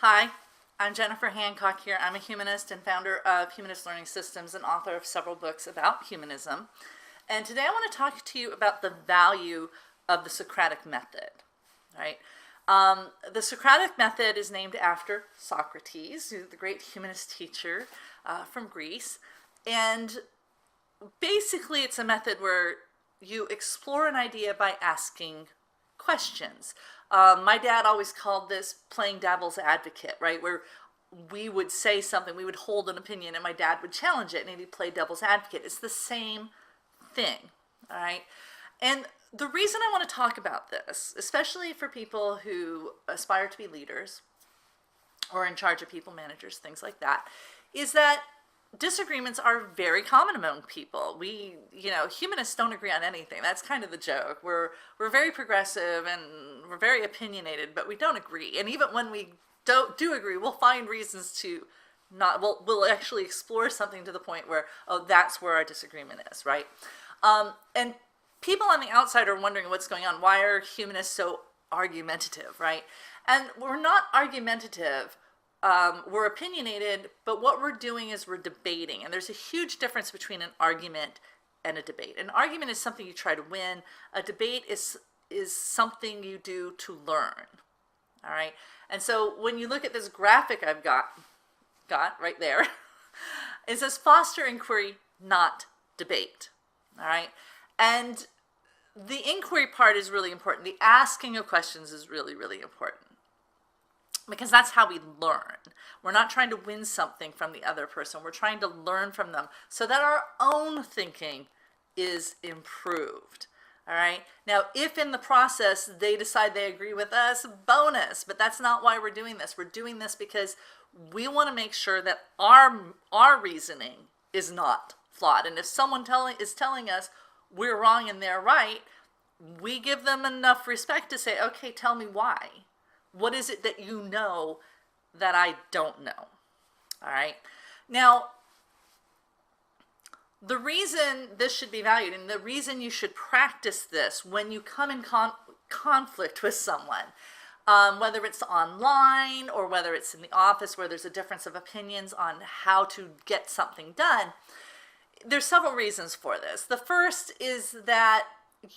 Hi, I'm Jennifer Hancock here. I'm a humanist and founder of Humanist Learning Systems and author of several books about humanism. And today I want to talk to you about the value of the Socratic method, right? The Socratic method is named after Socrates, the great humanist teacher from Greece. And basically it's a method where you explore an idea by asking questions. My dad always called this playing devil's advocate, right? Where we would say something, we would hold an opinion, and my dad would challenge it, and he'd play devil's advocate. It's the same thing, all right? And the reason I want to talk about this, especially for people who aspire to be leaders or in charge of people, managers, things like that, is that disagreements are very common among people. Humanists don't agree on anything. That's kind of the joke. We're very progressive and we're very opinionated, but we don't agree. And even when we do agree, we'll find reasons to not. We'll actually explore something to the point where, oh, that's where our disagreement is, right? And people on the outside are wondering what's going on. Why are humanists so argumentative, right? And we're not argumentative. We're opinionated, but what we're doing is we're debating. And there's a huge difference between an argument and a debate. An argument is something you try to win. A debate is something you do to learn. All right. And so when you look at this graphic I've got right there, it says foster inquiry, not debate. All right. And the inquiry part is really important. The asking of questions is really, really important, because that's how we learn. We're not trying to win something from the other person. We're trying to learn from them so that our own thinking is improved. All right. Now, if in the process they decide they agree with us, bonus. But that's not why we're doing this. We're doing this because we want to make sure that our reasoning is not flawed. And if someone is telling us we're wrong and they're right, we give them enough respect to say, okay, tell me why. What is it that you know that I don't know? All right. Now, the reason this should be valued and the reason you should practice this when you come in conflict with someone, whether it's online or whether it's in the office where there's a difference of opinions on how to get something done, there's several reasons for this. The first is that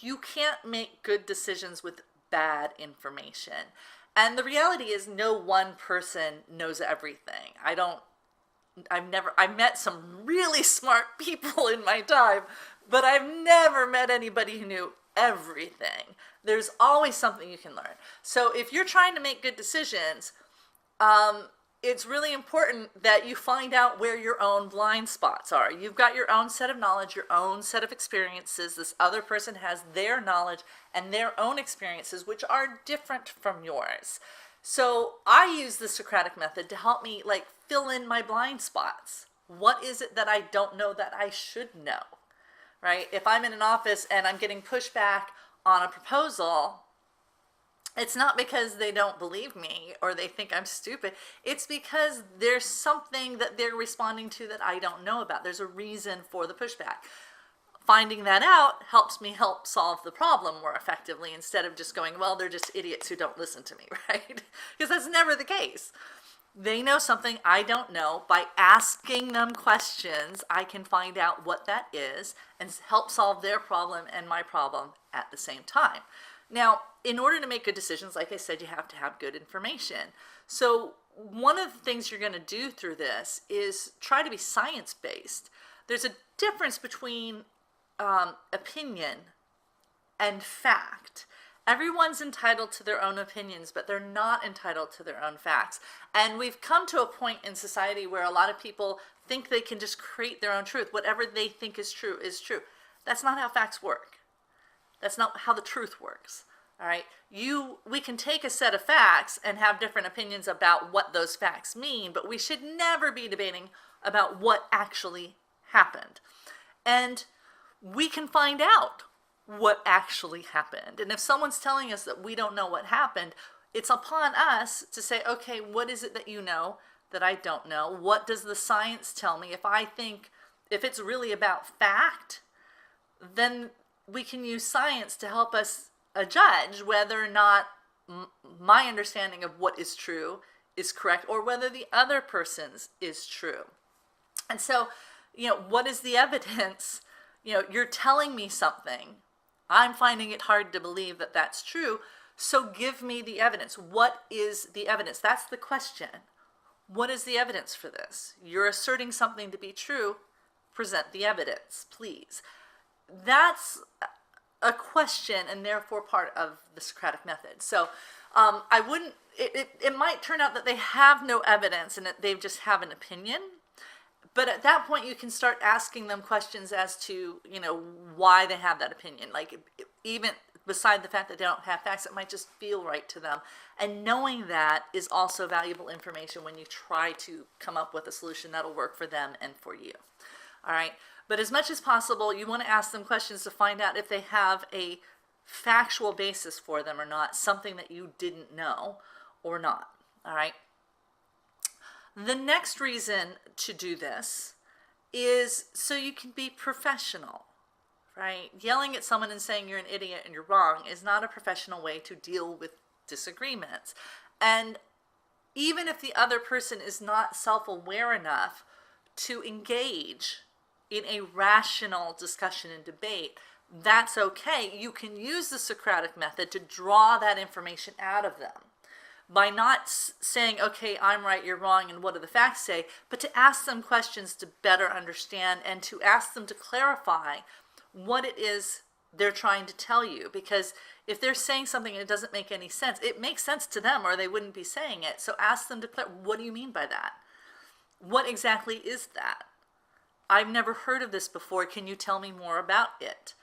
you can't make good decisions with bad information. And the reality is no one person knows everything. I've met some really smart people in my time, but I've never met anybody who knew everything. There's always something you can learn. So if you're trying to make good decisions, it's really important that you find out where your own blind spots are. You've got your own set of knowledge, your own set of experiences. This other person has their knowledge and their own experiences, which are different from yours. So I use the Socratic method to help me fill in my blind spots. What is it that I don't know that I should know, right? If I'm in an office and I'm getting pushback on a proposal, it's not because they don't believe me or they think I'm stupid. It's because there's something that they're responding to that I don't know about. There's a reason for the pushback. Finding that out helps me help solve the problem more effectively instead of just going, well, they're just idiots who don't listen to me, right? Because that's never the case. They know something I don't know. By asking them questions, I can find out what that is and help solve their problem and my problem at the same time. Now, in order to make good decisions, like I said, you have to have good information. So one of the things you're going to do through this is try to be science-based. There's a difference between opinion and fact. Everyone's entitled to their own opinions, but they're not entitled to their own facts. And we've come to a point in society where a lot of people think they can just create their own truth. Whatever they think is true is true. That's not how facts work. That's not how the truth works. All right. We can take a set of facts and have different opinions about what those facts mean, but we should never be debating about what actually happened. And we can find out what actually happened. And if someone's telling us that we don't know what happened, it's upon us to say, okay, what is it that you know that I don't know? What does the science tell me? If it's really about fact, then we can use science to help us judge whether or not my understanding of what is true is correct or whether the other person's is true. And so, what is the evidence? You're telling me something. I'm finding it hard to believe that that's true. So give me the evidence. What is the evidence? That's the question. What is the evidence for this? You're asserting something to be true. Present the evidence, please. That's a question and therefore part of the Socratic method. So I wouldn't, it might turn out that they have no evidence and that they just have an opinion. But at that point, you can start asking them questions as to, why they have that opinion. Like, even beside the fact that they don't have facts, it might just feel right to them. And knowing that is also valuable information when you try to come up with a solution that'll work for them and for you. All right? But as much as possible, you want to ask them questions to find out if they have a factual basis for them or not, something that you didn't know or not. All right? The next reason to do this is so you can be professional, right? Yelling at someone and saying you're an idiot and you're wrong is not a professional way to deal with disagreements. And even if the other person is not self-aware enough to engage in a rational discussion and debate, that's okay. You can use the Socratic method to draw that information out of them by not saying, okay, I'm right, you're wrong, and what do the facts say, but to ask them questions to better understand and to ask them to clarify what it is they're trying to tell you. Because if they're saying something and it doesn't make any sense, it makes sense to them or they wouldn't be saying it. So ask them to clarify, what do you mean by that? What exactly is that? I've never heard of this before. Can you tell me more about it?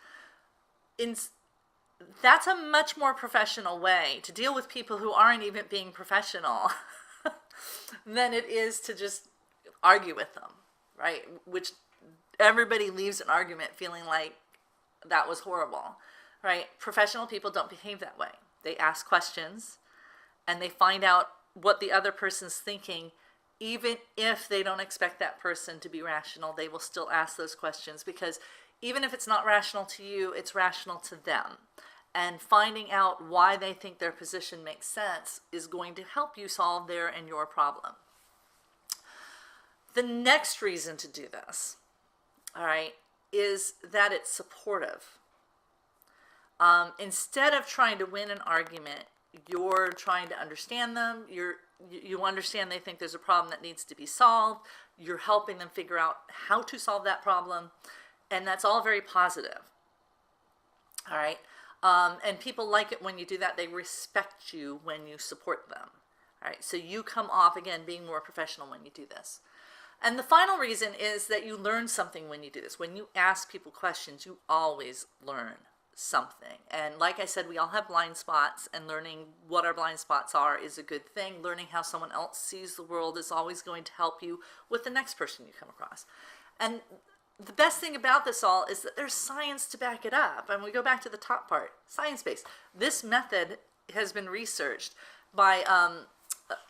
That's a much more professional way to deal with people who aren't even being professional than it is to just argue with them, right? Which everybody leaves an argument feeling like that was horrible, right? Professional people don't behave that way. They ask questions and they find out what the other person's thinking. Even if they don't expect that person to be rational, they will still ask those questions, because even if it's not rational to you, it's rational to them. And finding out why they think their position makes sense is going to help you solve their and your problem. The next reason to do this, all right, is that it's supportive. Instead of trying to win an argument, you're trying to understand them. You understand they think there's a problem that needs to be solved. You're helping them figure out how to solve that problem. And that's all very positive. All right. And people like it when you do that. They respect you when you support them. All right. So you come off, again, being more professional when you do this. And the final reason is that you learn something when you do this. When you ask people questions, you always learn something. And like I said, we all have blind spots, and learning what our blind spots are is a good thing. Learning how someone else sees the world is always going to help you with the next person you come across. And the best thing about this all is that there's science to back it up. And we go back to the top part, science-based. This method has been researched by,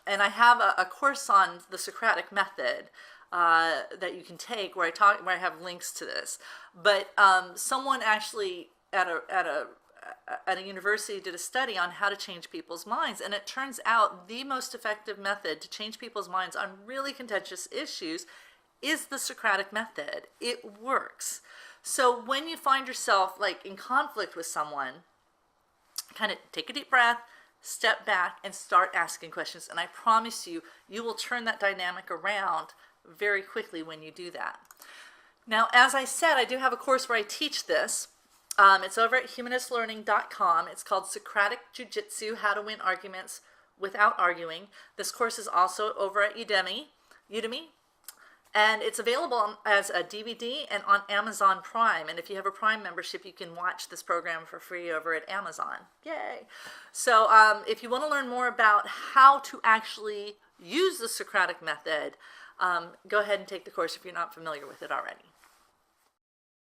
and I have a course on the Socratic method that you can take where I have links to this. But someone actually at a university did a study on how to change people's minds, and it turns out the most effective method to change people's minds on really contentious issues is the Socratic method. It works. So when you find yourself like in conflict with someone, kind of take a deep breath, step back, and start asking questions. And I promise you, you will turn that dynamic around very quickly when you do that. Now, as I said, I do have a course where I teach this. It's over at humanistlearning.com. It's called Socratic Jiu-Jitsu, How to Win Arguments Without Arguing. This course is also over at Udemy. And it's available as a DVD and on Amazon Prime. And if you have a Prime membership, you can watch this program for free over at Amazon. Yay! So if you want to learn more about how to actually use the Socratic method, go ahead and take the course if you're not familiar with it already.